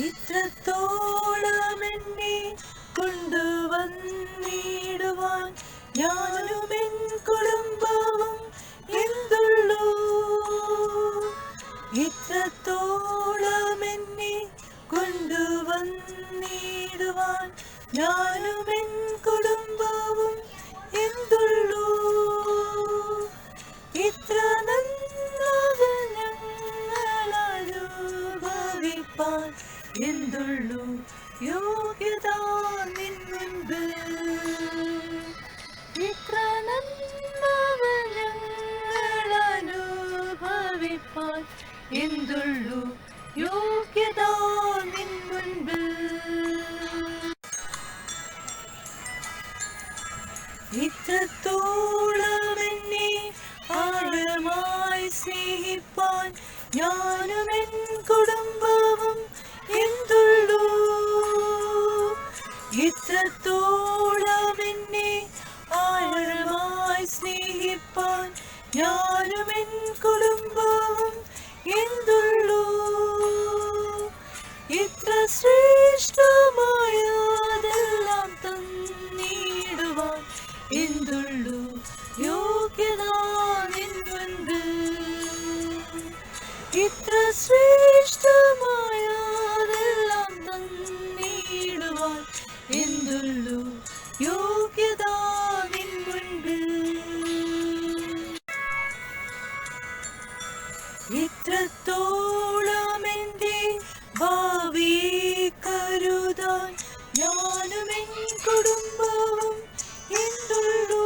ഇത്രത്തോളം എന്നെ കൊണ്ടുവന്നിടുവാൻ ഞാനും എൻ കുടുംബവും എന്തുള്ളൂ. ഇത്രത്തോളം എന്നെ കൊണ്ടുവന്നിടുവാൻ ഞാനും എൻ കുടുംബവും എന്തുള്ളൂ. ഇത്ര നന്മകൾ ഞങ്ങളനുഭവിപ്പാൻ എന്തുള്ളൂ യോഗ്യത നിൻ മുൻപിൽ. ഇത്ര നന്മകൾ ഞങ്ങളനുഭവിപ്പാൻ എന്തുള്ളൂ യോഗ്യത നിൻ മുൻപിൽ. ഇത്രത്തോളം എന്നെ ആഴമായി സ്നേഹിപ്പാൻ ഞാനും എൻ കുടുംബവും എന്തുള്ളൂ. ഇത്രത്തോളം എന്നെ ആഴമായി സ്നേഹിപ്പാൻ ഞാനും എൻ കുടുംബവും എന്തുള്ളൂ. ഇത്ര ശ്രേഷ്ഠമായതെല്ലാം തന്നിടുവാൻ എന്തുള്ളൂ യോഗ്യത നിൻ മുൻപിൽ. ഇത്ര ശ്രേഷ്ഠമായതെല്ലാം തന്നിടുവാൻ എന്തുള്ളൂ യോഗ്യത നിൻ മുൻപിൽ. ഇത്രത്തോളം എൻ്റെ ഭാവിയെ കരുതാൻ ഞാനും എൻ കുടുംബവും എന്തുള്ളൂ.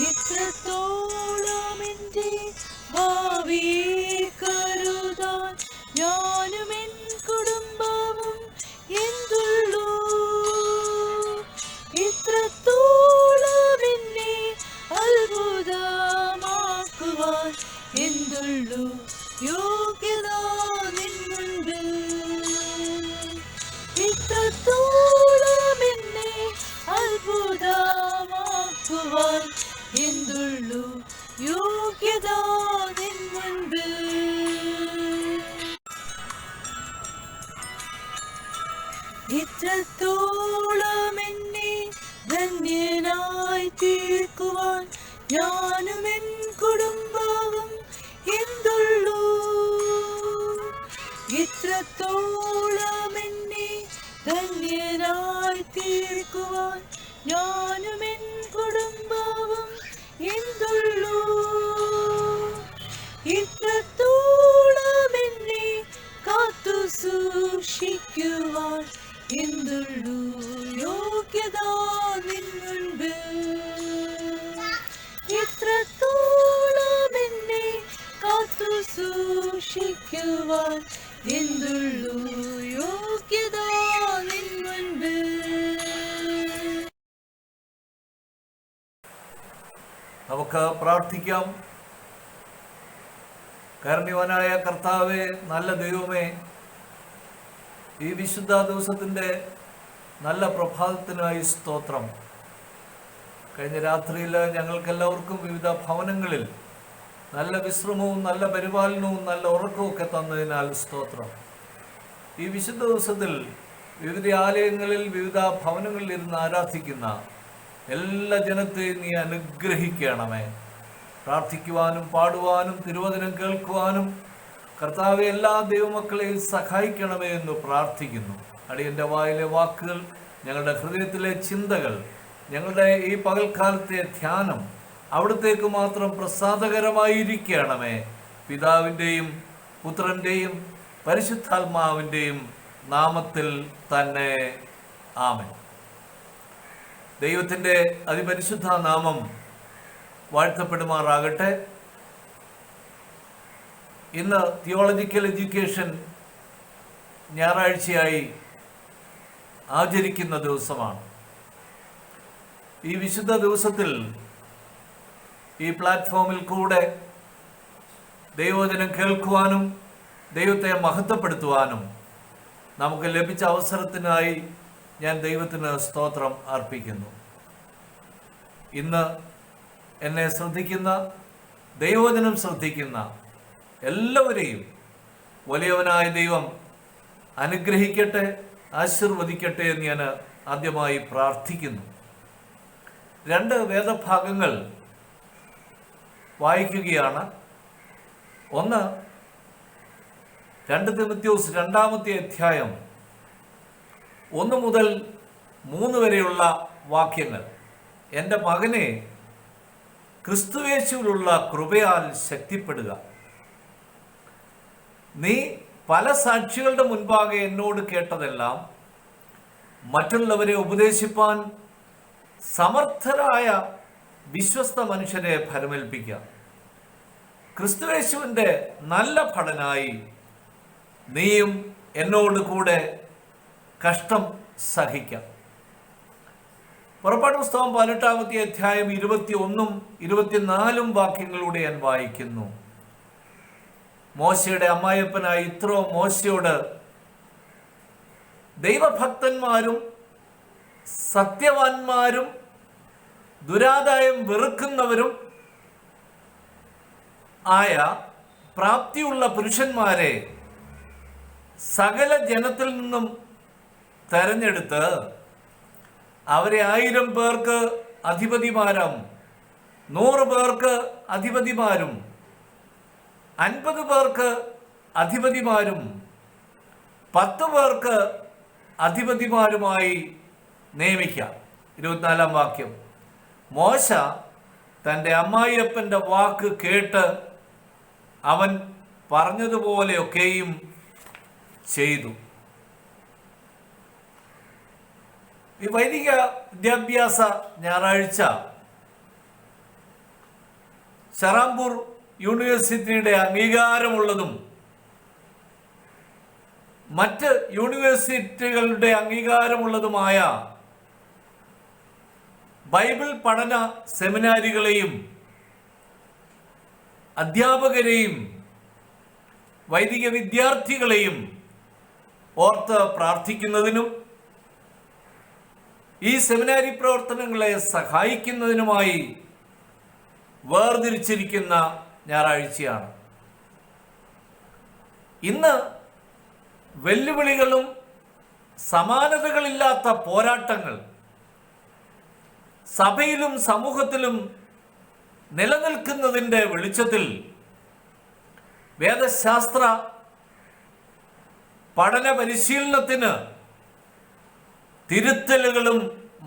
ഇത്രത്തോളം എൻ്റെ ഭാവിയെ കരുതാൻ ഞാനും എൻ കുടുംബവും എന്തുള്ളൂ. ഇത്രത്തോളം എന്നെ അത്ഭുതമാക്കുവാൻ എന്തുള്ളൂ യോഗ്യത നിൻ മുൻപിൽ. ഇത്രത്തോളം എന്നെ അത്ഭുതമാക്കുവാൻ എന്തുള്ളൂ യോഗ്യത നിൻ മുൻപിൽ. ഇത്രത്തോളം എന്നെ ധന്യനായി തീർക്കുവാൻ ഞാനും എൻ കുടുംബവും എന്തുള്ളൂ. ഇത്രത്തോളം എന്നെ ധന്യനായി തീർക്കുവാൻ ഞാനും എൻ കുടുംബവും എന്തുള്ളൂ. ഇത്രത്തോളം എന്നെ കാത്തു സൂക്ഷിക്കുവാൻ എന്തുള്ളൂ യോഗ്യത നിൻ മുൻപിൽ. ഇത്രത്തോളം എന്നെ കാത്തു സൂക്ഷിക്കുവാൻ എന്തുള്ളൂ യോഗ്യത നിൻ മുൻപിൽ. നമുക്ക് പ്രാർത്ഥിക്കാം. കാരുണ്യവാനായ കർത്താവേ, നല്ല ദൈവമേ, ഈ വിശുദ്ധ ദിവസത്തിൻ്റെ നല്ല പ്രഭാതത്തിനായി സ്തോത്രം. കഴിഞ്ഞ രാത്രിയിൽ ഞങ്ങൾക്കെല്ലാവർക്കും വിവിധ ഭവനങ്ങളിൽ നല്ല വിശ്രമവും നല്ല പരിപാലനവും നല്ല ഉറക്കവും ഒക്കെ തന്നതിനാൽ സ്തോത്രം. ഈ വിശുദ്ധ ദിവസത്തിൽ വിവിധ ആലയങ്ങളിൽ വിവിധ ഭവനങ്ങളിൽ ഇരുന്ന് ആരാധിക്കുന്ന എല്ലാ ജനത്തെയും നീ അനുഗ്രഹിക്കണമേ. പ്രാർത്ഥിക്കുവാനും പാടുവാനും തിരുവചനം കേൾക്കുവാനും കർത്താവെ എല്ലാ ദൈവമക്കളെയും സഹായിക്കണമേ എന്ന് പ്രാർത്ഥിക്കുന്നു. അടിയൻ്റെ വായിലെ വാക്കുകൾ, ഞങ്ങളുടെ ഹൃദയത്തിലെ ചിന്തകൾ, ഞങ്ങളുടെ ഈ പകൽക്കാലത്തെ ധ്യാനം അവിടത്തേക്ക് മാത്രം പ്രസാദകരമായിരിക്കണമേ. പിതാവിൻ്റെയും പുത്രൻ്റെയും പരിശുദ്ധാത്മാവിൻ്റെയും നാമത്തിൽ തന്നെ ആമേൻ. ദൈവത്തിൻ്റെ അതിപരിശുദ്ധ നാമം വാഴ്ത്തപ്പെടുമാറാകട്ടെ. ഇന്ന് തിയോളജിക്കൽ എഡ്യൂക്കേഷൻ ഞായറാഴ്ചയായി ആചരിക്കുന്ന ദിവസമാണ്. ഈ വിശുദ്ധ ദിവസത്തിൽ ഈ പ്ലാറ്റ്ഫോമിൽ കൂടെ ദൈവവചനം കേൾക്കുവാനും ദൈവത്തെ മഹത്വപ്പെടുത്തുവാനും നമുക്ക് ലഭിച്ച അവസരത്തിനായി ഞാൻ ദൈവത്തിന് സ്തോത്രം അർപ്പിക്കുന്നു. ഇന്ന് എന്നെ ശ്രദ്ധിക്കുന്ന, ദൈവവചനം ശ്രദ്ധിക്കുന്ന എല്ലാവരെയും വലിയവനായ ദൈവം അനുഗ്രഹിക്കട്ടെ, ആശീർവദിക്കട്ടെ എന്ന് ഞാൻ ആദ്യമായി പ്രാർത്ഥിക്കുന്നു. 2 വേദഭാഗങ്ങൾ വായിക്കുകയാണ്. ഒന്ന് 2 തിമോഥെയോസ് 2-ാമത്തെ അധ്യായം 1 മുതൽ 3 വരെയുള്ള വാക്യങ്ങൾ. എൻ്റെ മകനെ, ക്രിസ്തുയേശുവിലുള്ള കൃപയാൽ ശക്തിപ്പെടുക. നീ പല സാക്ഷികളുടെ മുൻപാകെ എന്നോട് കേട്ടതെല്ലാം മറ്റുള്ളവരെ ഉപദേശിപ്പാൻ സമർത്ഥരായ വിശ്വസ്ത മനുഷ്യരെ ഫലമേൽപ്പിക്കുക. ക്രിസ്തുയേശുവിൻ്റെ നല്ല ഭടനായി നീയും എന്നോട് കൂടെ കഷ്ടം സഹിക്കാം. പുറപ്പാട് പുസ്തകം 18-ാമത്തെ അധ്യായം 21ഉം 24ഉം വാക്യങ്ങളിലൂടെ ഞാൻ വായിക്കുന്നു. മോശയുടെ അമ്മായപ്പനായ യിത്രോ മോശയോട്, ദൈവഭക്തന്മാരും സത്യവാന്മാരും ദുരാദായം വെറുക്കുന്നവരും ആയ പ്രാപ്തിയുള്ള പുരുഷന്മാരെ സകല ജനത്തിൽ നിന്നും തെരഞ്ഞെടുത്ത് അവരെ 1000 പേർക്ക് അധിപതിമാരും 100 പേർക്ക് അധിപതിമാരും 50 പേർക്ക് അധിപതിമാരും 10 പേർക്ക് അധിപതിമാരുമായി നിയമിക്കാം. 24-ാം വാക്യം. മോശ തൻ്റെ അമ്മായിയപ്പൻ്റെ വാക്ക് കേട്ട് അവൻ പറഞ്ഞതുപോലെയൊക്കെയും ചെയ്തു. ഈ വൈദിക വിദ്യാഭ്യാസ ഞായറാഴ്ച ശറാംപൂർ യൂണിവേഴ്സിറ്റിയുടെ അംഗീകാരമുള്ളതും മറ്റ് യൂണിവേഴ്സിറ്റികളുടെ അംഗീകാരമുള്ളതുമായ ബൈബിൾ പഠന സെമിനാരികളെയും അധ്യാപകരെയും വൈദിക വിദ്യാർത്ഥികളെയും ഓർത്ത് പ്രാർത്ഥിക്കുന്നതിനും ഈ സെമിനാരി പ്രവർത്തനങ്ങളെ സഹായിക്കുന്നതിനുമായി വേർതിരിച്ചിരിക്കുന്ന ഞായറാഴ്ചയാണ്. ഇന്ന് വെല്ലുവിളികളും സമാനതകളില്ലാത്ത പോരാട്ടങ്ങൾ സഭയിലും സമൂഹത്തിലും നിലനിൽക്കുന്നതിൻ്റെ വെളിച്ചത്തിൽ വേദശാസ്ത്ര പഠന പരിശീലനത്തിന് തിരുത്തലുകളും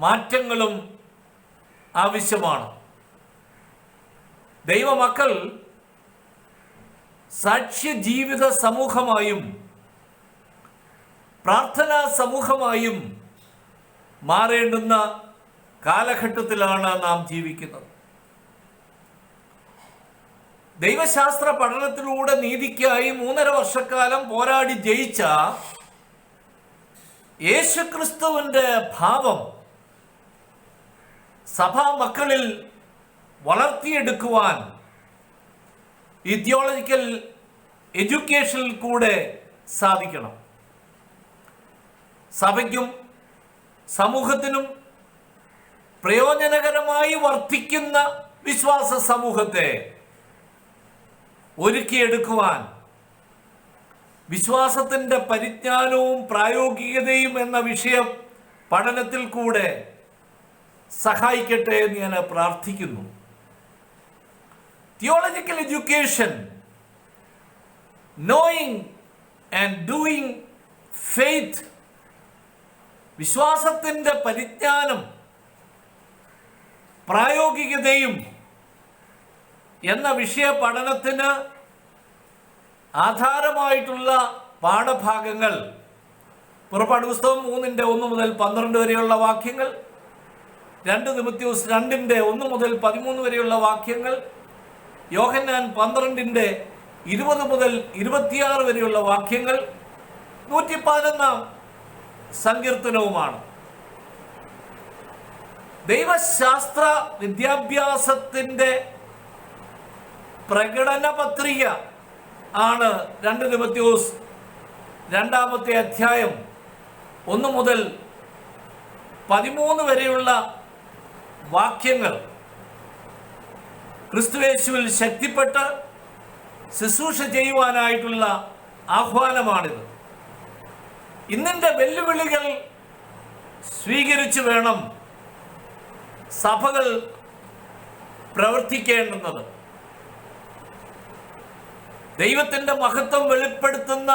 മാറ്റങ്ങളും ആവശ്യമാണ്. ദൈവമക്കൾ സാക്ഷ്യ ജീവിത സമൂഹമായും പ്രാർത്ഥനാ സമൂഹമായും മാറേണ്ടുന്ന കാലഘട്ടത്തിലാണ് നാം ജീവിക്കുന്നത്. ദൈവശാസ്ത്ര പഠനത്തിലൂടെ നീതിക്കായി 3.5 വർഷക്കാലം പോരാടി ജയിച്ച യേശുക്രിസ്തുവിൻ്റെ ഭാവം സഭാ മക്കളിൽ വളർത്തിയെടുക്കുവാൻ ഈ തിയോളജിക്കൽ എഡ്യൂക്കേഷനിൽ കൂടെ സാധിക്കണം. സഭയ്ക്കും സമൂഹത്തിനും പ്രയോജനകരമായി വർത്തിക്കുന്ന വിശ്വാസ സമൂഹത്തെ ഒരുക്കിയെടുക്കുവാൻ വിശ്വാസത്തിൻ്റെ പരിജ്ഞാനവും പ്രായോഗികതയും എന്ന വിഷയം പഠനത്തിൽ കൂടെ സഹായിക്കട്ടെ എന്ന് ഞാൻ പ്രാർത്ഥിക്കുന്നു. Theological education, knowing and doing faith, വിശ്വാസത്തിൻ്റെ പരിജ്ഞാനം പ്രായോഗികതയും എന്ന വിഷയ പഠനത്തിന് ആധാരമായിട്ടുള്ള പാഠഭാഗങ്ങൾ പുറപ്പാട് പുസ്തകം 3-1 മുതൽ 12 വരെയുള്ള വാക്യങ്ങൾ, 2 തിമോഥെയോസ് 2-1 മുതൽ 13 വരെയുള്ള വാക്യങ്ങൾ, യോഹന്നാൻ 12-20 മുതൽ 26 വരെയുള്ള വാക്യങ്ങൾ, 111-ാം സങ്കീർത്തനവുമാണ്. ദൈവശാസ്ത്ര വിദ്യാഭ്യാസത്തിൻ്റെ പ്രകടന പത്രിക ആണ് 2 തിമോഥെയോസ് 2-ാമത്തെ അധ്യായം 1 മുതൽ 13 വരെയുള്ള വാക്യങ്ങൾ. ക്രിസ്തുയേശുവിൽ ശക്തിപ്പെട്ട് ശുശ്രൂഷ ചെയ്യുവാനായിട്ടുള്ള ആഹ്വാനമാണിത്. ഇന്നിൻ്റെ വെല്ലുവിളികൾ സ്വീകരിച്ചു വേണം സഭകൾ പ്രവർത്തിക്കേണ്ടുന്നത്. ദൈവത്തിൻ്റെ മഹത്വം വെളിപ്പെടുത്തുന്ന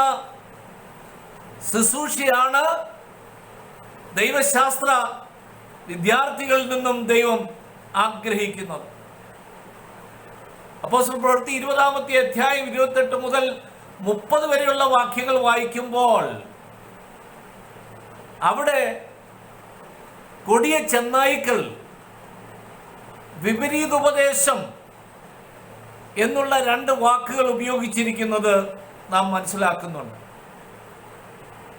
ശുശ്രൂഷയാണ് ദൈവശാസ്ത്ര വിദ്യാർത്ഥികളിൽ നിന്നും ദൈവം ആഗ്രഹിക്കുന്നത്. അപ്പോസ്തല പ്രവൃത്തി 20-ാമത്തെ അധ്യായം 28 മുതൽ 30 വരെയുള്ള വാക്യങ്ങൾ വായിക്കുമ്പോൾ അവിടെ കൊടിയ ചെന്നായ്ക്കൾ, വിപരീതോപദേശം എന്നുള്ള 2 വാക്കുകൾ ഉപയോഗിച്ചിരിക്കുന്നത് നാം മനസ്സിലാക്കുന്നുണ്ട്.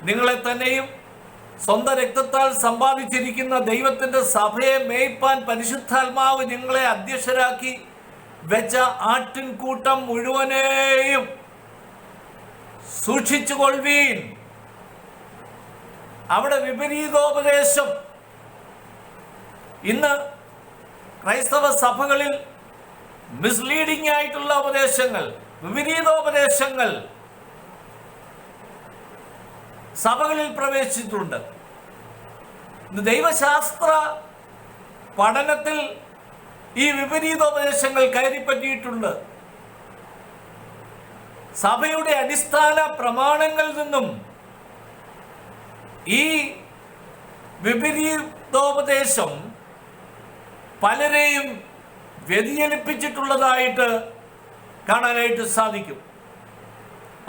നിങ്ങളെ തന്നെയും സ്വന്തം രക്തത്താൽ സമ്പാദിച്ചിരിക്കുന്ന ദൈവത്തിൻ്റെ സഭയെ മേയ്പ്പാൻ പരിശുദ്ധാത്മാവ് നിങ്ങളെ അധ്യക്ഷരാക്കി വെച്ച ആട്ടിൻകൂട്ടം മുഴുവനെയും സൂക്ഷിച്ചു കൊള്ളുവീൻ. അവിടെ വിപരീതോപദേശം. ഇന്ന് ക്രൈസ്തവ സഭകളിൽ മിസ്ലീഡിംഗ് ആയിട്ടുള്ള ഉപദേശങ്ങൾ, വിപരീതോപദേശങ്ങൾ സഭകളിൽ പ്രവേശിച്ചിട്ടുണ്ട്. ദൈവശാസ്ത്ര പഠനത്തിൽ ഈ വിപരീതോപദേശങ്ങൾ കയറിപ്പറ്റിയിട്ടുണ്ട്. സഭയുടെ അടിസ്ഥാന പ്രമാണങ്ങളിൽ നിന്നും ഈ വിപരീതോപദേശം പലരെയും വ്യതിചലിപ്പിച്ചിട്ടുള്ളതായിട്ട് കാണാനായിട്ട് സാധിക്കും.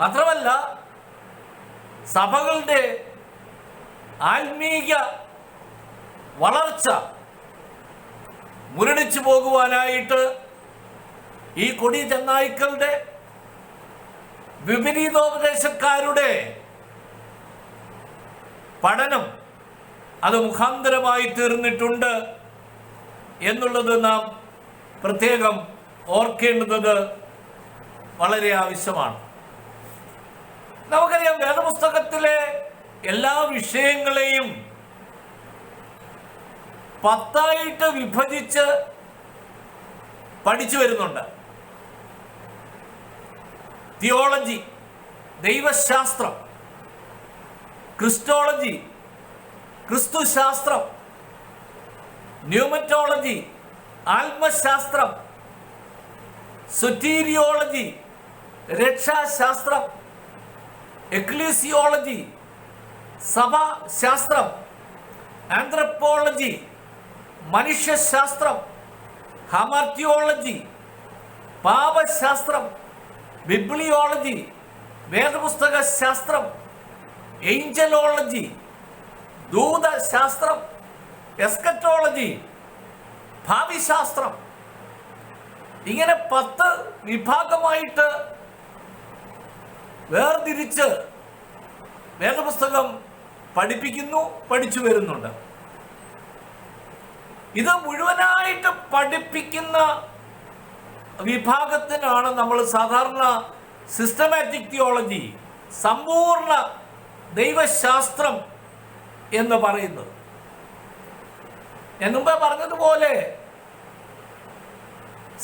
മാത്രമല്ല, സഭകളുടെ ആത്മീയ വളർച്ച മുരടിച്ചു പോകുവാനായിട്ട് ഈ കൊടിയ ചെന്നായ്ക്കളുടെ, വിപരീതോപദേശക്കാരുടെ പഠനം അത് മുഖാന്തരമായി തീർന്നിട്ടുണ്ട് എന്നുള്ളത് നാം പ്രത്യേകം ഓർക്കേണ്ടുന്നത് വളരെ ആവശ്യമാണ്. നമുക്കറിയാം, വേദപുസ്തകത്തിലെ എല്ലാ വിഷയങ്ങളെയും 10 വിഭജിച്ച് പഠിച്ചു വരുന്നുണ്ട്. തിയോളജി, ദൈവശാസ്ത്രം; ക്രിസ്റ്റോളജി, ക്രിസ്തുശാസ്ത്രം; ന്യൂമറ്റോളജി, ആത്മശാസ്ത്രം; സൊറ്റീരിയോളജി, രക്ഷാശാസ്ത്രം; എക്ലീസിയോളജി, സഭാശാസ്ത്രം; ആന്ത്രപ്പോളജി, മനുഷ്യശാസ്ത്രം; ഹമാർത്തിയോളജി, പാപശാസ്ത്രം; ബിബ്ലിയോളജി, വേദപുസ്തക ശാസ്ത്രം; ഏഞ്ചലോളജി, ദൂതശാസ്ത്രം; എസ്കറ്റോളജി, ഭാവിശാസ്ത്രം. ഇങ്ങനെ 10 വിഭാഗമായിട്ട് വേർതിരിച്ച് വേദപുസ്തകം പഠിപ്പിക്കുന്നു, പഠിച്ചു വരുന്നുണ്ട്. ഇത് മുഴുവനായിട്ട് പഠിപ്പിക്കുന്ന വിഭാഗത്തിനാണ് നമ്മൾ സാധാരണ സിസ്റ്റമാറ്റിക് തിയോളജി, സമ്പൂർണ്ണ ദൈവശാസ്ത്രം എന്ന് പറയുന്നത്. ഞാൻ മുമ്പേ പറഞ്ഞതുപോലെ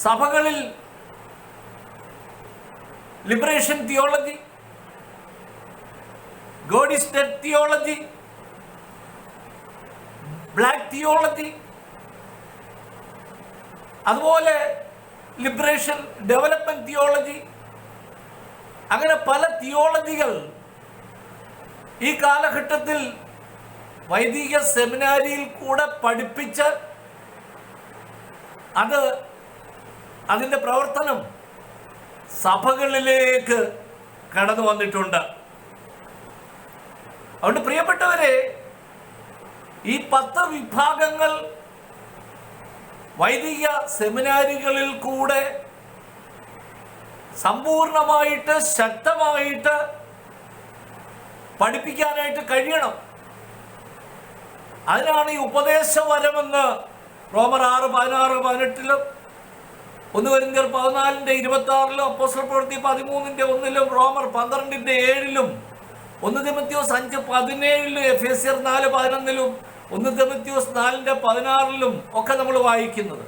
സഭകളിൽ liberation theology, God is dead theology, black theology, അതുപോലെ ലിബറേഷൻ ഡെവലപ്മെന്റ് തിയോളജി, അങ്ങനെ പല തിയോളജികൾ ഈ കാലഘട്ടത്തിൽ വൈദിക സെമിനാരിയിൽ കൂടെ പഠിപ്പിച്ച് അതിൻ്റെ പ്രവർത്തനം സഭകളിലേക്ക് കടന്നു വന്നിട്ടുണ്ട്. അതുകൊണ്ട് പ്രിയപ്പെട്ടവരെ, ഈ 10 വിഭാഗങ്ങൾ വൈദിക സെമിനാരികളിൽ കൂടെ സമ്പൂർണമായിട്ട് ശക്തമായിട്ട് പഠിപ്പിക്കാനായിട്ട് കഴിയണം. അതിനാണ് ഈ ഉപദേശവരമെന്ന് റോമർ 6:16-18 1 കൊരിന്ത്യർ 14:26 അപ്പോസ്തല പ്രവൃത്തി 13:1 റോമർ 12:7 1 തിമോഥെയോസ് 5:17 എഫേസ്യർ 4:11 1 തിമോഥെയോസ് 4:16 ഒക്കെ നമ്മൾ വായിക്കുന്നത്.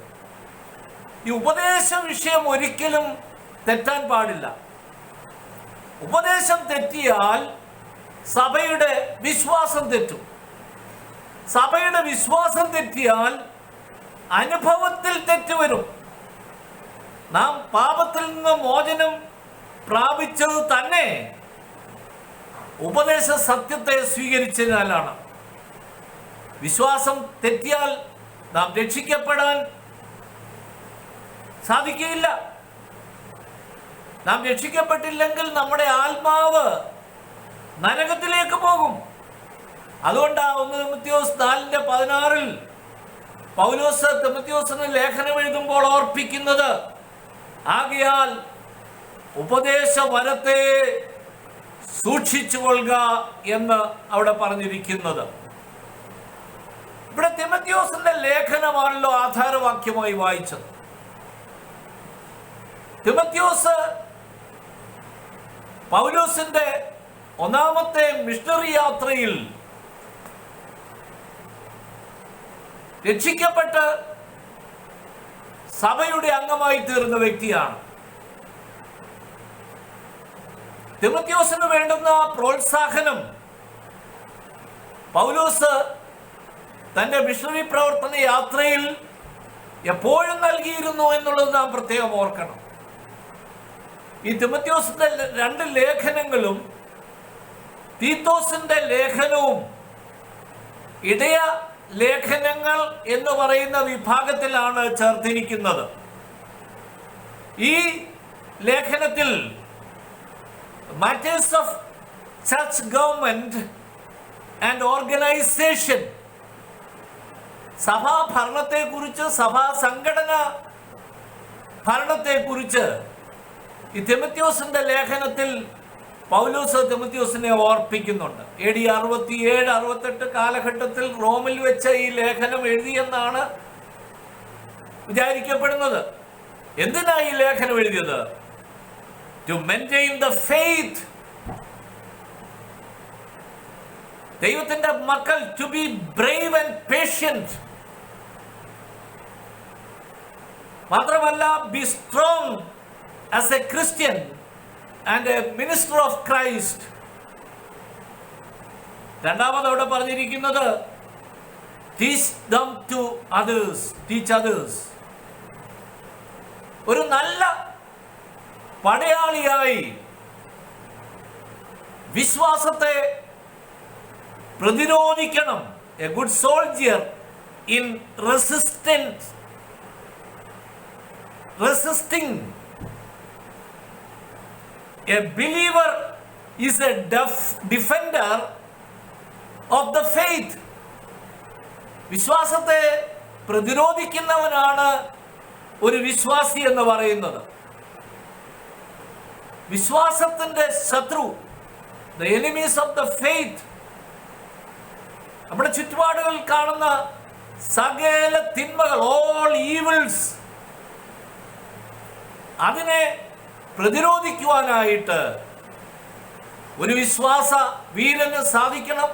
ഈ ഉപദേശ വിഷയം ഒരിക്കലും തെറ്റാൻ പാടില്ല. ഉപദേശം തെറ്റിയാൽ സഭയുടെ വിശ്വാസം തെറ്റും. സഭയുടെ വിശ്വാസം തെറ്റിയാൽ അനുഭവത്തിൽ തെറ്റുവരും. നാം പാപത്തിൽ നിന്ന് മോചനം പ്രാപിച്ചത് തന്നെ ഉപദേശ സത്യത്തെ സ്വീകരിച്ചതിനാലാണ്. വിശ്വാസം തെറ്റിയാൽ നാം രക്ഷിക്കപ്പെടാൻ സാധിക്കുകയില്ല. നാം രക്ഷിക്കപ്പെട്ടില്ലെങ്കിൽ നമ്മുടെ ആത്മാവ് നരകത്തിലേക്ക് പോകും. അതുകൊണ്ടാണ് 1 തിമോഥെയോസ് 4:16 പൗലോസ് തിമോഥെയോസിന് ലേഖനം എഴുതുമ്പോൾ ഓർപ്പിക്കുന്നത്, ആകയാൽ ഉപദേശ വരത്തെ സൂക്ഷിച്ചു കൊള്ളുക എന്ന് അവിടെ പറഞ്ഞിരിക്കുന്നത്. ഇവിടെ തിമോഥെയോസിന്റെ ലേഖനമാണല്ലോ ആധാരവാക്യമായി വായിച്ചത്. തിമോഥെയോസ് പൗലോസിന്റെ ഒന്നാമത്തെ മിഷണറി യാത്രയിൽ രക്ഷിക്കപ്പെട്ട് സഭയുടെ അംഗമായി തീർന്ന വ്യക്തിയാണ്. തിമോഥെയോസിന് വേണ്ടുന്ന പ്രോത്സാഹനം പൗലോസ് തന്റെ മിഷണറി പ്രവർത്തന യാത്രയിൽ എപ്പോഴും നൽകിയിരുന്നു എന്നുള്ളത് നാം പ്രത്യേകം ഓർക്കണം. ഈ തിമോഥെയോസിന്റെ 2 ലേഖനങ്ങളും തീത്തോസിന്റെ ലേഖനവും ഇടയ ലേഖനങ്ങൾ എന്ന് പറയുന്ന വിഭാഗത്തിലാണ് ചേർത്തിരിക്കുന്നത്. ഈ ലേഖനത്തിൽ matters of church government and organisation, സഭാ ഭരണത്തെക്കുറിച്ച്, സഭാ സംഘടന ഭരണത്തെക്കുറിച്ച് ഈ തിമോഥെയോസിന്റെ ലേഖനത്തിൽ പൗലോസ് തിമോഥെയോസിനെ ഓർപ്പിക്കുന്നുണ്ട്. AD 67-68 കാലഘട്ടത്തിൽ റോമിൽ വെച്ച് ഈ ലേഖനം എഴുതിയെന്നാണ് വിചാരിക്കപ്പെടുന്നത്. എന്തിനാ ഈ ലേഖനം എഴുതിയത്? To maintain the faith. ദൈവത്തിന്റെ മക്കൾ to be brave and patient. മാത്രമല്ല, be strong as a Christian and a minister of Christ. രണ്ടാമത് അവിടെ പറഞ്ഞിരിക്കുന്നത് teach them to others, teach others. ഒരു നല്ല പടയാളിയായി വിശ്വാസത്തെ പ്രതിരോധിക്കണം. A good soldier in resisting. A believer is a defender of the faith. വിശ്വാസത്തെ പ്രതിരോധിക്കുന്നവനാണ് ഒരു വിശ്വാസി എന്ന് പറയുന്നത്. വിശ്വാസത്തിന്റെ ശത്രു, the enemies of the faith, നമ്മുടെ ചുറ്റുപാടുകൾ കാണുന്ന സകല തിന്മകൾ, all evils, അതിനെ പ്രതിരോധിക്കുവാനായിട്ട് ഒരു വിശ്വാസ വീരന് സാധിക്കണം.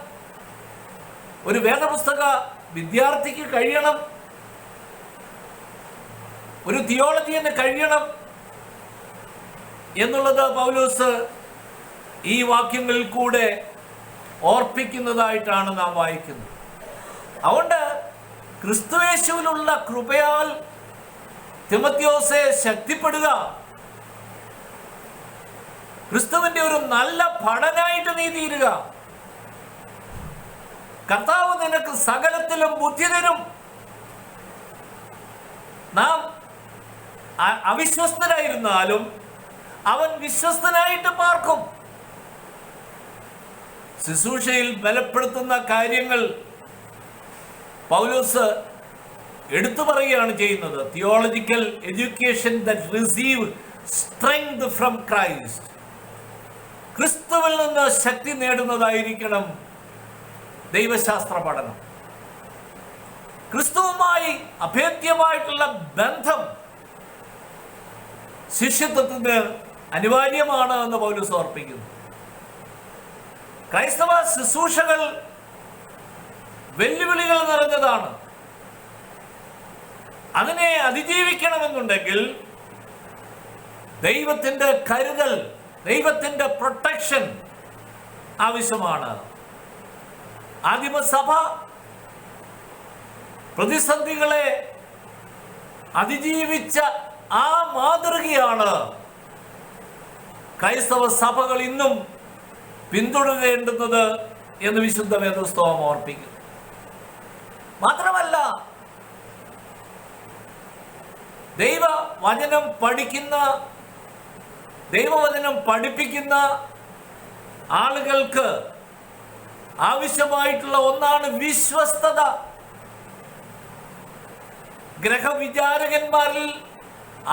ഒരു വേദപുസ്തക വിദ്യാർത്ഥിക്ക് കഴിയണം. ഒരു തിയോളജിയന് കഴിയണം എന്നുള്ളത് പൗലോസ് ഈ വാക്യങ്ങളിൽ കൂടെ ഓർപ്പിക്കുന്നതായിട്ടാണ് നാം വായിക്കുന്നത്. അതുകൊണ്ട് ക്രിസ്തുയേശുവിലുള്ള കൃപയാൽ തിമോഥെയോസെ ശക്തിപ്പെടുക, ക്രിസ്തുവിന്റെ ഒരു നല്ല ഭടനായിട്ട് നീ തീരുക. കർത്താവ് നിനക്ക് സകലത്തിലും ബുദ്ധി തരും. നാം അവിശ്വസ്തനായിരുന്നാലും അവൻ വിശ്വസ്തനായിട്ട് പാർക്കും. ശുശ്രൂഷയിൽ ബലപ്പെടുത്തുന്ന കാര്യങ്ങൾ പൗലോസ് എടുത്തു പറയുകയാണ് ചെയ്യുന്നത്. Theological education that receive strength from Christ. ക്രിസ്തുവിൽ നിന്ന് ശക്തി നേടുന്നതായിരിക്കണം ദൈവശാസ്ത്ര പഠനം. ക്രിസ്തുവുമായി അഭേദ്യമായിട്ടുള്ള ബന്ധം ശിഷ്യത്വത്തിന് അനിവാര്യമാണ് എന്ന് പൗലോസ് ഓർപ്പിക്കുന്നു. ക്രൈസ്തവ ശുശ്രൂഷകൾ വെല്ലുവിളികൾ നിറഞ്ഞതാണ്. അതിനെ അതിജീവിക്കണമെന്നുണ്ടെങ്കിൽ ദൈവത്തിന്റെ കരുതൽ, ദൈവത്തിന്റെ പ്രൊട്ടക്ഷൻ ആവശ്യമാണ്. ആദിമസഭ പ്രതിസന്ധികളെ അതിജീവിച്ച ആ മാതൃകയാണ് ക്രൈസ്തവ സഭകൾ ഇന്നും പിന്തുടരേണ്ടുന്നത് എന്ന് വിശുദ്ധ വേദപുസ്തകം ഓർപ്പിക്കുന്നു. മാത്രമല്ല, ദൈവവചനം പഠിപ്പിക്കുന്ന ആളുകൾക്ക് ആവശ്യമായിട്ടുള്ള ഒന്നാണ് വിശ്വസ്തത. ഗ്രഹവിചാരകന്മാരിൽ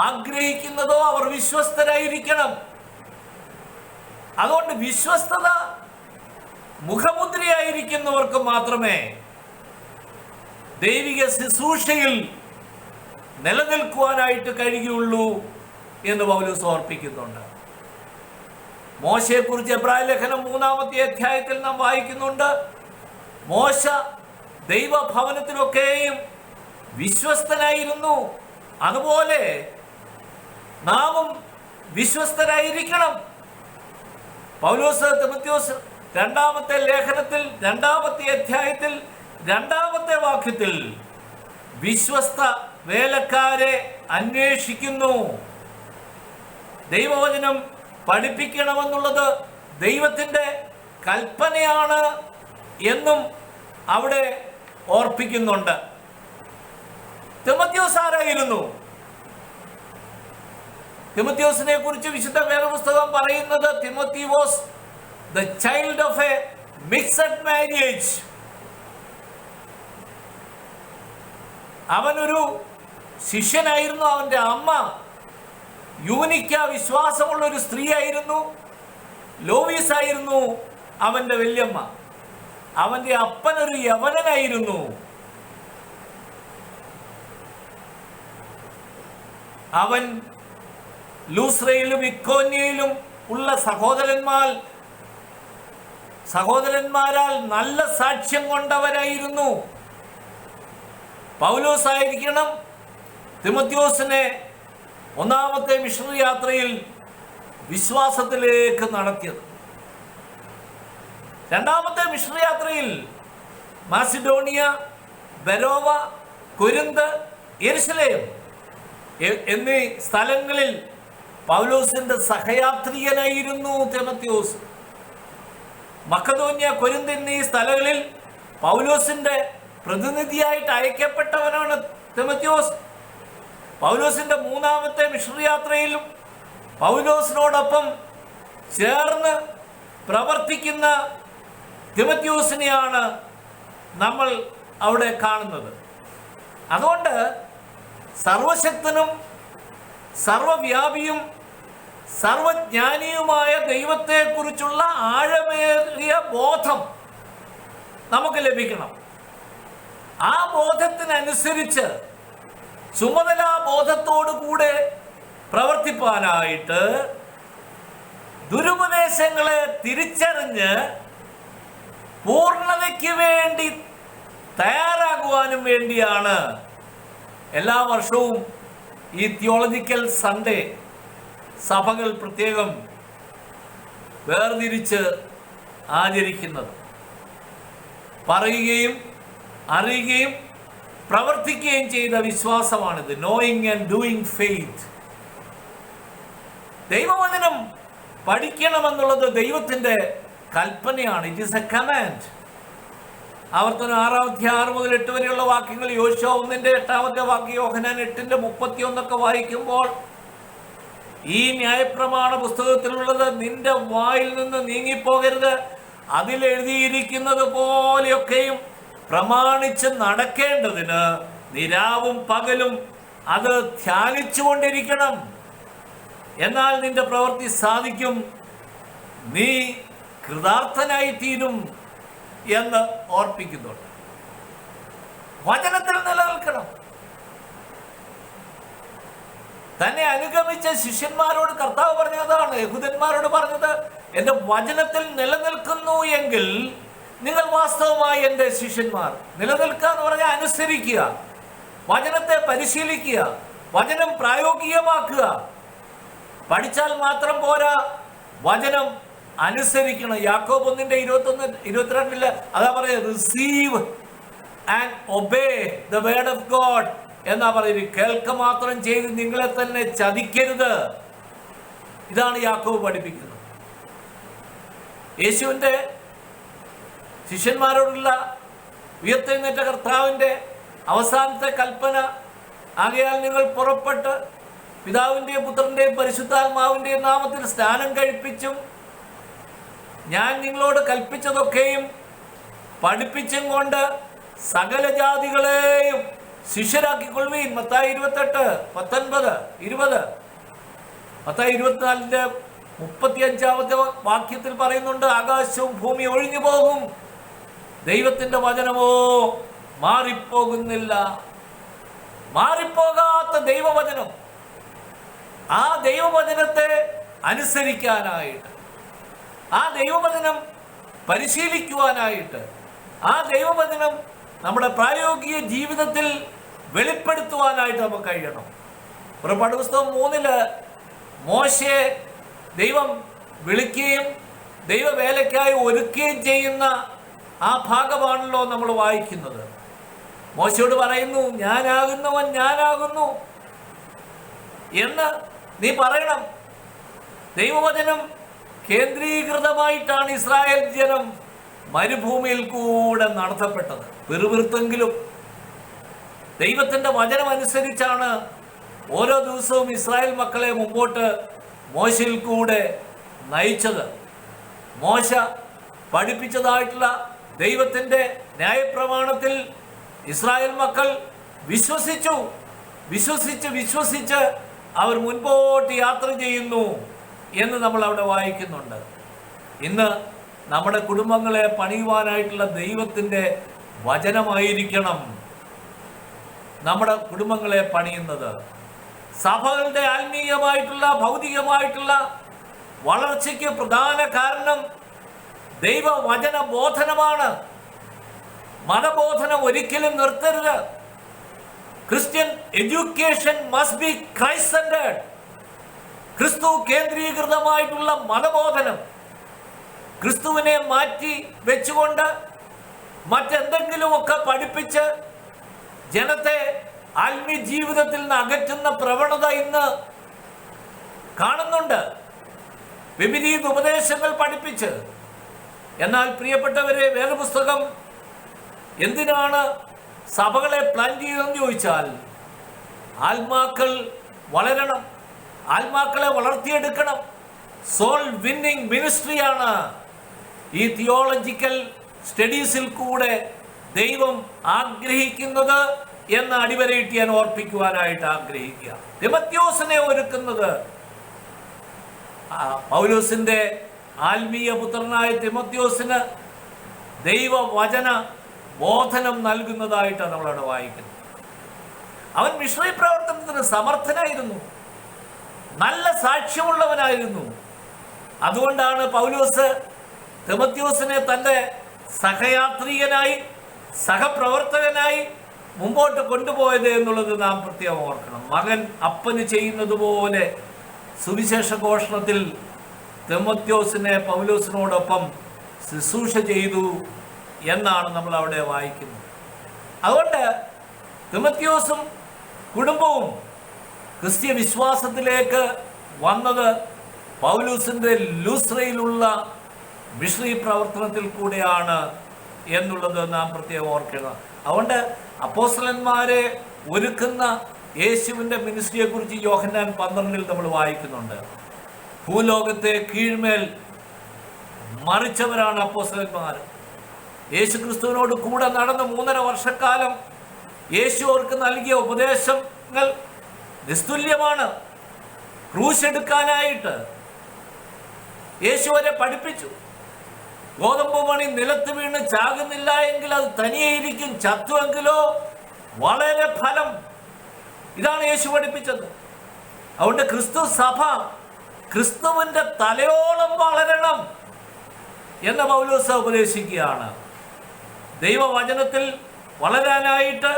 ആഗ്രഹിക്കുന്നതോ അവർ വിശ്വസ്തരായിരിക്കണം. അതുകൊണ്ട് വിശ്വസ്തത മുഖമുദ്രയായിരിക്കുന്നവർക്ക് മാത്രമേ ദൈവിക ശുശ്രൂഷയിൽ നിലനിൽക്കുവാനായിട്ട് കഴിയുള്ളൂ എന്ന് പൗലോസ് ഓർപ്പിക്കുന്നുണ്ട്. മോശയെക്കുറിച്ച് എബ്രായ ലേഖനം 3-ാമത്തെ അധ്യായത്തിൽ നാം വായിക്കുന്നുണ്ട്. മോശ ദൈവഭവനത്തിലൊക്കെയും വിശ്വസ്തനായിരുന്നു. അതുപോലെ നാമും വിശ്വസ്തരായിരിക്കണം. പൗലോസ് തിമോഥെയോസ് 2-ാമത്തെ ലേഖനത്തിൽ 2-ാമത്തെ അധ്യായത്തിൽ 2-ാമത്തെ വാക്യത്തിൽ വിശ്വസ്ത വേലക്കാരെ അന്വേഷിക്കുന്നു. ദൈവവചനം പഠിപ്പിക്കണമെന്നുള്ളത് ദൈവത്തിൻ്റെ കൽപ്പനയാണ് എന്നും അവിടെ ഓർപ്പിക്കുന്നുണ്ട്. തിമോഥെയോസ് ആരായിരുന്നു? തിമോഥെയോസിനെ കുറിച്ച് വിശുദ്ധ വേദപുസ്തകം പറയുന്നത് Timothy was the child of A mixed marriage. അവനൊരു ശിഷ്യനായിരുന്നു. അവൻ്റെ അമ്മ യൂനിക്ക വിശ്വാസമുള്ള ഒരു സ്ത്രീയായിരുന്നു. ലോവീസ് ആയിരുന്നു അവൻ്റെ വല്യമ്മ. അവൻ്റെ അപ്പനൊരു യവനനായിരുന്നു. അവൻ ലൂസ്രയിലും ഇക്കോന്യയിലും ഉള്ള സഹോദരന്മാരാൽ നല്ല സാക്ഷ്യം കൊണ്ടവരായിരുന്നു. പൗലോസ് ആയിരിക്കണം തിമോഥെയോസിനെ 1-ാമത്തെ മിഷണറി യാത്രയിൽ വിശ്വാസത്തിലേക്ക് നടത്തിയത്. 2-ാമത്തെ മിഷണറി യാത്രയിൽ മാസിഡോണിയ, ബെരോവ, കൊരിന്ത്, യെരുശലേം എന്നീ സ്ഥലങ്ങളിൽ പൗലോസിന്റെ സഹയാത്രികനായിരുന്നു തിമോഥെയോസ്. മക്കദോന്യ, കൊരിന്ത് എന്നീ സ്ഥലങ്ങളിൽ പൗലോസിന്റെ പ്രതിനിധിയായിട്ട് അയക്കപ്പെട്ടവനാണ് തിമോഥെയോസ്. പൗലോസിന്റെ 3-ാമത്തെ മിഷണറി യാത്രയിലും പൗലോസിനോടൊപ്പം ചേർന്ന് പ്രവർത്തിക്കുന്ന തിമോഥെയോസിനെയാണ് നമ്മൾ അവിടെ കാണുന്നത്. അതുകൊണ്ട് സർവശക്തനും സർവവ്യാപിയും സർവജ്ഞാനിയുമായ ദൈവത്തെക്കുറിച്ചുള്ള ആഴമേറിയ ബോധം നമുക്ക് ലഭിക്കണം. ആ ബോധത്തിനനുസരിച്ച് ചുമതലാബോധത്തോടു കൂടെ പ്രവർത്തിപ്പാനായിട്ട് ദുരുപദേശങ്ങളെ തിരിച്ചറിഞ്ഞ് പൂർണ്ണതയ്ക്ക് വേണ്ടി തയ്യാറാകുവാനും വേണ്ടിയാണ് എല്ലാ വർഷവും ഈ തിയോളജിക്കൽ സൺഡേ സഭകൾ പ്രത്യേകം വേർതിരിച്ച് ആചരിക്കുന്നത്. പറയുകയും അറിയുകയും പ്രവർത്തിക്കുകയും ചെയ്ത വിശ്വാസമാണിത്. Knowing and doing faith. ദൈവവചനം പഠിക്കണമെന്നുള്ളത് ദൈവത്തിൻ്റെ കൽപ്പനയാണ്. It is a command. ആവർത്തനം 6-ാം 6 മുതൽ 8 വരെയുള്ള വാക്യങ്ങൾ, യോശുവ 1-ന്റെ 8-ാമത്തെ വാക്യം, യോഹന്നാൻ 8-ന്റെ 31 വായിക്കുമ്പോൾ ഈ ന്യായപ്രമാണ പുസ്തകത്തിലുള്ളത് നിന്റെ വായിൽ നിന്ന് നീങ്ങിപ്പോകരുത്, അതിലെഴുതിയിരിക്കുന്നത് പോലെയൊക്കെയും പ്രമാണിച്ച് നടക്കേണ്ടതിന് നിരാവും പകലും അത് ധ്യാനിച്ചുകൊണ്ടിരിക്കണം. എന്നാൽ നിന്റെ പ്രവൃത്തി സാധിക്കും, നീ കൃതാർത്ഥനായി തീരും എന്ന് ഓർപ്പിക്കുന്നുണ്ട്. വചനത്തിൽ നിലനിൽക്കണം. തന്നെ അനുഗമിച്ച ശിഷ്യന്മാരോട് കർത്താവ് പറഞ്ഞതാണ്, യഹൂദന്മാരോട് പറഞ്ഞത്, എൻ്റെ വചനത്തിൽ നിലനിൽക്കുന്നു എങ്കിൽ നിങ്ങൾ വാസ്തവമായി എൻ്റെ ശിഷ്യന്മാർ. നിലനിൽക്കുക എന്ന് പറഞ്ഞാൽ അനുസരിക്കുക, വചനത്തെ പരിശീലിക്കുക, വചനം പ്രായോഗികമാക്കുക. പഠിച്ചാൽ മാത്രം പോരാ, വചനം അനുസരിക്കണം. യാക്കോബ് 1:21-22 അതാ പറയുക, receive and obey the word of God എന്നാ പറയുന്നത്. കേൾക്ക മാത്രം ചെയ്ത് നിങ്ങളെ തന്നെ ചതിക്കരുത്. ഇതാണ് യാക്കോബ് പഠിപ്പിക്കുന്നത്. യേശുവിൻ്റെ ശിഷ്യന്മാരോടുള്ള ഉയർത്തെഴുന്നേറ്റ കർത്താവിൻ്റെ അവസാനത്തെ കൽപ്പന, ആകയാൽ നിങ്ങൾ പുറപ്പെട്ട് പിതാവിൻ്റെയും പുത്രൻ്റെയും പരിശുദ്ധാത്മാവിൻ്റെയും നാമത്തിൽ സ്നാനം കഴിപ്പിച്ചും ഞാൻ നിങ്ങളോട് കൽപ്പിച്ചതൊക്കെയും പഠിപ്പിച്ചും കൊണ്ട് സകല ജാതികളെയും ശിഷ്യരാക്കിക്കൊള്ളുവീൻ. മത്തായി 28:19-20. മത്തായി 24:35 വാക്യത്തിൽ പറയുന്നുണ്ട്, ആകാശവും ഭൂമി ഒഴിഞ്ഞു പോകും, ദൈവത്തിൻ്റെ വചനമോ മാറിപ്പോകുന്നില്ല. മാറിപ്പോകാത്ത ദൈവവചനം, ആ ദൈവവചനത്തെ അനുസരിക്കാനായിട്ട്, ആ ദൈവവചനം പരിശീലിക്കുവാനായിട്ട്, ആ ദൈവവചനം നമ്മുടെ പ്രായോഗിക ജീവിതത്തിൽ വെളിപ്പെടുത്തുവാനായിട്ട് നമുക്ക് കഴിയണം. പുറപ്പാട് പുസ്തകം 3 മോശയെ ദൈവം വിളിക്കുകയും ദൈവവേലയ്ക്കായി ഒരുക്കുകയും ചെയ്യുന്ന ആ ഭാഗമാണല്ലോ നമ്മൾ വായിക്കുന്നത്. മോശയോട് പറയുന്നു, ഞാനാകുന്നവൻ ഞാനാകുന്നു എന്ന് നീ പറയണം. ദൈവവചനം കേന്ദ്രീകൃതമായിട്ടാണ് ഇസ്രായേൽ ജനം മരുഭൂമിയിൽ കൂടെ നടത്തപ്പെട്ടത്. പെറുപിറുത്തെങ്കിലും ദൈവത്തിൻ്റെ വചനം അനുസരിച്ചാണ് ഓരോ ദിവസവും ഇസ്രായേൽ മക്കളെ മുമ്പോട്ട് മോശയിൽ കൂടെ നയിച്ചത്. മോശ പഠിപ്പിച്ചതായിട്ടുള്ള ദൈവത്തിൻ്റെ ന്യായപ്രമാണത്തിൽ ഇസ്രായേൽ മക്കൾ വിശ്വസിച്ച് അവർ മുൻപോട്ട് യാത്ര ചെയ്യുന്നു എന്ന് നമ്മൾ അവിടെ വായിക്കുന്നുണ്ട്. ഇന്ന് നമ്മുടെ കുടുംബങ്ങളെ പണിയുവാനായിട്ടുള്ള ദൈവത്തിൻ്റെ വചനമായിരിക്കണം നമ്മുടെ കുടുംബങ്ങളെ പണിയുന്നത്. സഭകളുടെ ആത്മീയമായിട്ടുള്ള ഭൗതികമായിട്ടുള്ള വളർച്ചയ്ക്ക് പ്രധാന കാരണം ദൈവവചന ബോധനമാണ്. മതബോധനം ഒരിക്കലും നിർത്തരുത്. Christian education must be Christ centred. ക്രിസ്തു കേന്ദ്രീകൃതമായിട്ടുള്ള മതബോധനം, ക്രിസ്തുവിനെ മാറ്റി വെച്ചുകൊണ്ട് മറ്റെന്തെങ്കിലുമൊക്കെ പഠിപ്പിച്ച് ജനത്തെ ആത്മീയ ജീവിതത്തിൽ നിന്ന് അകറ്റുന്ന പ്രവണത ഇന്ന് കാണുന്നുണ്ട്. വിപരീത ഉപദേശങ്ങൾ പഠിപ്പിച്ച്. എന്നാൽ പ്രിയപ്പെട്ടവരെ, വേദപുസ്തകം എന്തിനാണ് സഭകളെ പ്ലാൻ ചെയ്തതെന്ന് ചോദിച്ചാൽ, ആത്മാക്കൾ വളരണം, ആത്മാക്കളെ വളർത്തിയെടുക്കണം. സോൾ വിന്നിങ് മിനിസ്ട്രിയാണ് ഈ തിയോളജിക്കൽ സ്റ്റഡീസിൽ കൂടെ ദൈവം ആഗ്രഹിക്കുന്നത് എന്ന് അടിവരയിട്ട് ഞാൻ ഓർപ്പിക്കുവാനായിട്ട് ആഗ്രഹിക്കുക. തിമോത്തിയോസിനെ ഒരുക്കുന്നത്, പൗലോസിന്റെ ആത്മീയ പുത്രനായ തിമോത്തിയോസിന് ദൈവവചന ബോധനം നൽകുന്നതായിട്ടാണ് നമ്മളവിടെ വായിക്കുന്നത്. അവൻ മിഷണറി പ്രവർത്തനത്തിന് സമർത്ഥനായിരുന്നു, നല്ല സാക്ഷ്യമുള്ളവനായിരുന്നു. അതുകൊണ്ടാണ് പൗലോസ് തിമോത്തിയോസിനെ തൻ്റെ സഹയാത്രികനായി സഹപ്രവർത്തകനായി മുമ്പോട്ട് കൊണ്ടുപോയത് എന്നുള്ളത് നാം പ്രത്യേകം ഓർക്കണം. മകൻ അപ്പന് ചെയ്യുന്നത് പോലെ സുവിശേഷ ഘോഷണത്തിൽ തിമോത്തിയോസിനെ പൗലോസിനോടൊപ്പം ശുശ്രൂഷ ചെയ്തു എന്നാണ് നമ്മൾ അവിടെ വായിക്കുന്നത്. അതുകൊണ്ട് തിമോത്തിയോസും കുടുംബവും ക്രിസ്തീയ വിശ്വാസത്തിലേക്ക് വന്നത് പൗലോസിൻ്റെ ലൂസ്രയിലുള്ള മിഷണറി പ്രവർത്തനത്തിൽ കൂടെയാണ് എന്നുള്ളത് നാം പ്രത്യേകം ഓർക്കണം. അതുകൊണ്ട് അപ്പോസ്തലന്മാരെ ഒരുക്കുന്ന യേശുവിൻ്റെ മിനിസ്ട്രിയെക്കുറിച്ച് യോഹന്നാൻ 12 നമ്മൾ വായിക്കുന്നുണ്ട്. ഭൂലോകത്തെ കീഴ്മേൽ മറിച്ചവരാണ് അപ്പോസ്തലന്മാർ. യേശു ക്രിസ്തുവിനോട് കൂടെ നടന്ന് 3.5 വർഷക്കാലം യേശു അവർക്ക് നൽകിയ ഉപദേശങ്ങൾ നിസ്തുല്യമാണ്. ക്രൂശെടുക്കാനായിട്ട് യേശു അവരെ പഠിപ്പിച്ചു. ഗോതമ്പ് മണി നിലത്ത് വീണ് ചാകുന്നില്ല എങ്കിൽ അത് തനിയെയിരിക്കും, ചത്തുവെങ്കിലോ വളരെ ഫലം. ഇതാണ് യേശു പഠിപ്പിച്ചത്. അതുകൊണ്ട് ക്രിസ്തു സഭ ക്രിസ്തുവിൻ്റെ തലയോളം വളരണം എന്ന് പൗലോസ് ഉപദേശിക്കുകയാണ്. ദൈവവചനത്തിൽ വളരാനായിട്ട്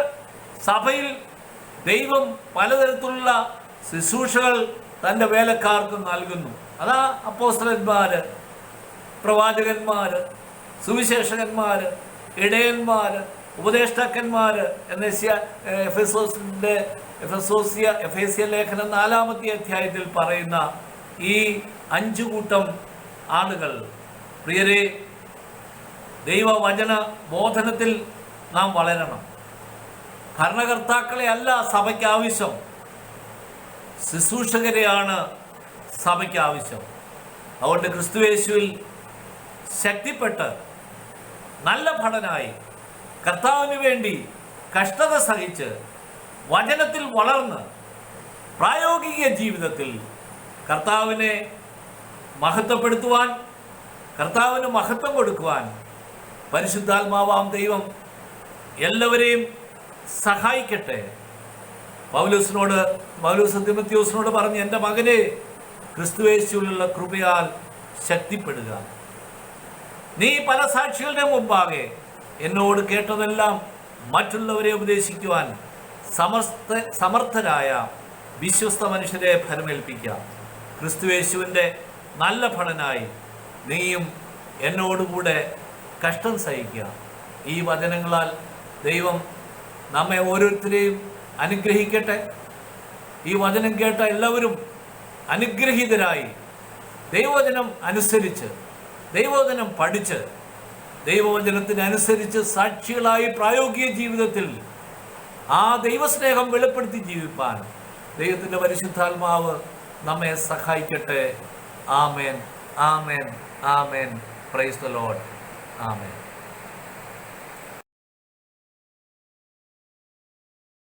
സഭയിൽ ദൈവം പലതരത്തിലുള്ള ശുശ്രൂഷകൾ തൻ്റെ വേലക്കാർക്ക് നൽകുന്നു. അതാ അപ്പോസ്തലന്മാർ പ്രവാചകന്മാർ, സുവിശേഷകന്മാർ, ഇടയന്മാർ, ഉപദേഷ്ടാക്കന്മാർ എന്ന എഫേസ്യ ലേഖനം 4-ാമത്തെ അധ്യായത്തിൽ പറയുന്ന ഈ 5 കൂട്ടം ആളുകൾ, പ്രിയരെ, ദൈവവചന ബോധനത്തിൽ നാം വളരണം. ഭരണകർത്താക്കളെ അല്ല സഭയ്ക്ക് ആവശ്യം, ശുശ്രൂഷകരെയാണ് സഭയ്ക്ക് ആവശ്യം. അതുകൊണ്ട് ക്രിസ്തുയേശുവിൽ ശക്തിപ്പെട്ട് നല്ല ഭടനായി കർത്താവിന് വേണ്ടി കഷ്ടത സഹിച്ച് വചനത്തിൽ വളർന്ന് പ്രായോഗിക ജീവിതത്തിൽ കർത്താവിനെ മഹത്വപ്പെടുത്തുവാൻ, കർത്താവിന് മഹത്വം കൊടുക്കുവാൻ പരിശുദ്ധാത്മാവാം ദൈവം എല്ലാവരെയും സഹായിക്കട്ടെ. പൗലോസ് തിമോഥെയോസിനോട് പറഞ്ഞ്, എൻ്റെ മകനെ, ക്രിസ്തുയേശുവിലുള്ള കൃപയാൽ ശക്തിപ്പെടുക. നീ പല സാക്ഷികളുടെ മുമ്പാകെ എന്നോട് കേട്ടതെല്ലാം മറ്റുള്ളവരെ ഉപദേശിക്കുവാൻ സമർത്ഥരായ വിശ്വസ്ത മനുഷ്യരെ ഫലമേൽപ്പിക്കാം. ക്രിസ്തുയേശുവിൻ്റെ നല്ല ഭടനായി നീയും എന്നോടുകൂടെ കഷ്ടം സഹിക്കുക. ഈ വചനങ്ങളാൽ ദൈവം നമ്മെ ഓരോരുത്തരെയും അനുഗ്രഹിക്കട്ടെ. ഈ വചനം കേട്ട എല്ലാവരും അനുഗ്രഹീതരായി ദൈവവചനം അനുസരിച്ച്, ദൈവവചനം പഠിച്ച്, ദൈവവചനത്തിനനുസരിച്ച് സാക്ഷികളായി പ്രായോഗിക ജീവിതത്തിൽ ആ ദൈവസ്നേഹം വെളിപ്പെടുത്തി ജീവിപ്പാൻ ദൈവത്തിൻ്റെ പരിശുദ്ധാത്മാവ് നമ്മെ സഹായിക്കട്ടെ. ആമേൻ, ആമേൻ, ആമേൻ. Praise the Lord. ആമേൻ.